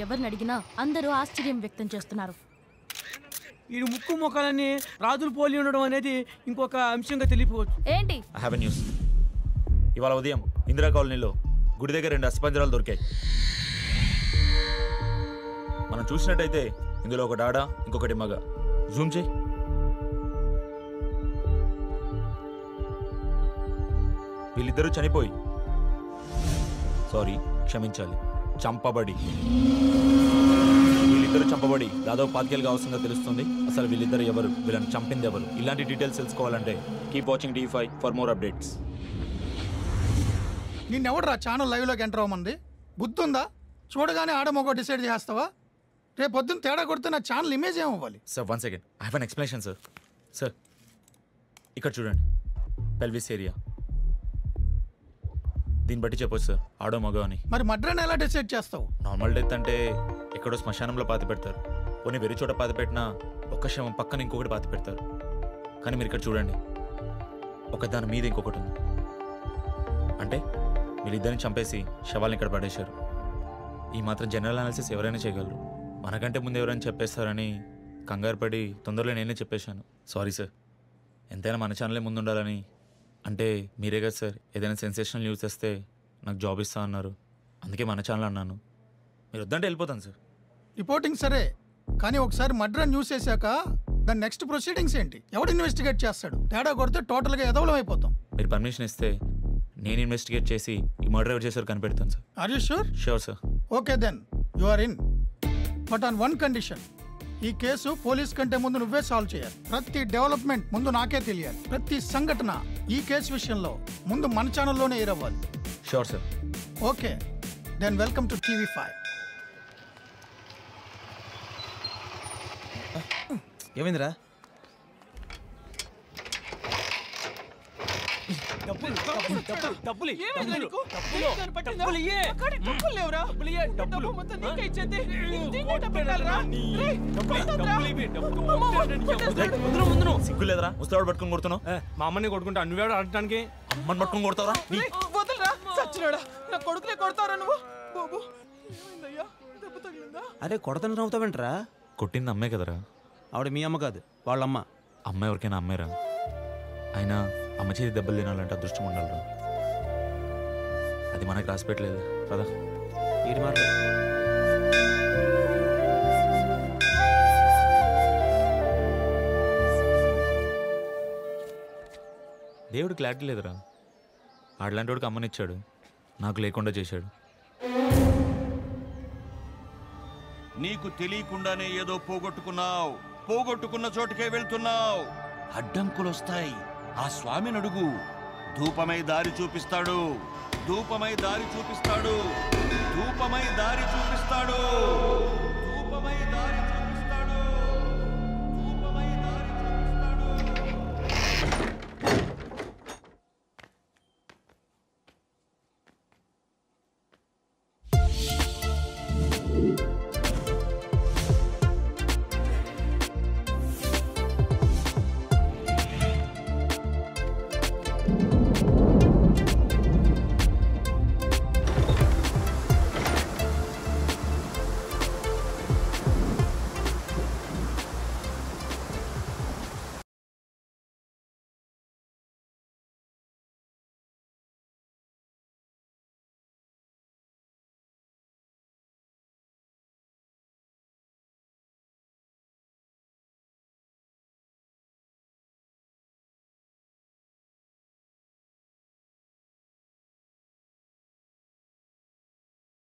ఎవరిని అడిగినా అందరూ ఆశ్చర్యం వ్యక్తం చేస్తున్నారు. ఈ ముక్కు మొక్కలన్నీ రాజులు పోలి ఉండడం అనేది ఇంకొక అంశంగా తెలియపోవచ్చు. ఏంటి? I have a news. ఇవాళ ఉదయం ఇందిరా కాలనీలో గుడి దగ్గర 2 అస్థిపంజరాలు దొరికాయి. మనం చూసినట్టయితే ఇందులో ఒక డాడా, ఇంకొకటి మగ. జూమ్ చేయి. వీళ్ళిద్దరూ చనిపోయి, సారీ క్షమించాలి, చంపబడి, వీళ్ళిద్దరు చంపబడి దాదాపు 5 ఏళ్ళుగా అవసరంగా తెలుస్తుంది. అసలు వీళ్ళిద్దరు ఎవరు, వీళ్ళని చంపింది ఎవరు, ఇలాంటి డీటెయిల్స్ తెలుసుకోవాలంటే keep watching D5 for more updates. నిన్నెవడరా ఛానల్ లైవ్లోకి ఎంటర్ అవ్వమంది? బుద్ధి ఉందా? చూడగానే ఆడమొగ డిసైడ్ చేస్తావా? రేపు పొద్దున్న తేడా కొడితే నా ఛానల్ ఇమేజ్ ఏమవ్వాలి? Sir 1 second, I have an explanation sir. Sir ఇక్కడ చూడండి, పెల్విస్ ఏరియా, దీన్ని బట్టి చెప్పొచ్చు సార్ ఆడో మగో అని. మరి మర్డర్ని ఎలా డిసైడ్ చేస్తావు? నార్మల్ డెత్ అంటే ఎక్కడో శ్మశానంలో పాతి పెడతారు, కొన్ని వేరే చోట పాతి పెట్టినా ఒక్క శవం పక్కన ఇంకొకటి పాతి పెడతారు. కానీ మీరు ఇక్కడ చూడండి, ఒక దాని మీద ఇంకొకటి ఉంది. అంటే వీళ్ళిద్దరిని చంపేసి శవాలను ఇక్కడ పడేశారు. ఈ మాత్రం జనరల్ అనాలిసిస్ ఎవరైనా చేయగలరు. మనకంటే ముందు ఎవరైనా చెప్పేస్తారని కంగారు పడి తొందరలో నేనే చెప్పేశాను. Sorry sir. ఎంతైనా మన ఛానలే ముందు ఉండాలని. అంటే మీరే కదా సార్ ఏదైనా సెన్సేషనల్ న్యూస్ వస్తే నాకు జాబ్ ఇస్తా అన్నారు, అందుకే మన ఛానల్ అన్నాను. మీరు వద్దంటే వెళ్ళిపోతాను సార్. రిపోర్టింగ్ సరే, కానీ ఒకసారి మర్డర్ న్యూస్ వేసాక దాని నెక్స్ట్ ప్రొసీడింగ్స్ ఏంటి? ఎవడు ఇన్వెస్టిగేట్ చేస్తాడు? తేడా కొడితే టోటల్గా ఎదవలం అయిపోతాం. మీరు పర్మిషన్ ఇస్తే నేను ఇన్వెస్టిగేట్ చేసి ఈ మర్డర్ ఎవరు చేశారు కనిపెడతాను sir. Are you sure? Sure sir. Okay then you are in, but on one condition. ఈ కేసు పోలీస్ కంటే ముందు నువ్వే సాల్వ్ చేయాలి. ప్రతి డెవలప్మెంట్ ముందు నాకే తెలియాలి. ప్రతి సంఘటన ఈ కేసు విషయంలో ముందు మన ఛానల్లోనే ఎయిరవ్వాలి. Sure sir. Okay then welcome to TV5. ఏమైందిరా? సిగ్గులేదరా ముస్తాడు పట్టుకుని కొడుతున్నావు? మా అమ్మని కొడుకుంటా నువ్వేడు ఆడటానికి? అమ్మని పట్టుకుని కొడతావరా? అరే కొడతను నవ్వుతావేంట్రా? కొట్టింది అమ్మే కదరా. ఆవిడ మీ అమ్మ కాదు, వాళ్ళమ్మ. అమ్మ ఎవరికైనా అమ్మేరా. అయినా అమ్మ చేతి దెబ్బలు తినాలంటే అదృష్టం ఉండాలిరా. అది మనకు రాసి పెట్టలేదు కదా. ఏడు మాట దేవుడు క్లారిటీ లేదురా. ఆడలాంటి వాడికి అమ్మనిచ్చాడు, నాకు లేకుండా చేశాడు. నీకు తెలియకుండానే ఏదో పోగొట్టుకున్నావు. పోగొట్టుకున్న చోటుకే వెళ్తున్నావు. అడ్డంకులు వస్తాయి. ఆ స్వామిని అడుగు. ధూపమై దారి చూపిస్తాడు. ధూపమై దారి చూపిస్తాడు. ధూపమై దారి చూపిస్తాడు.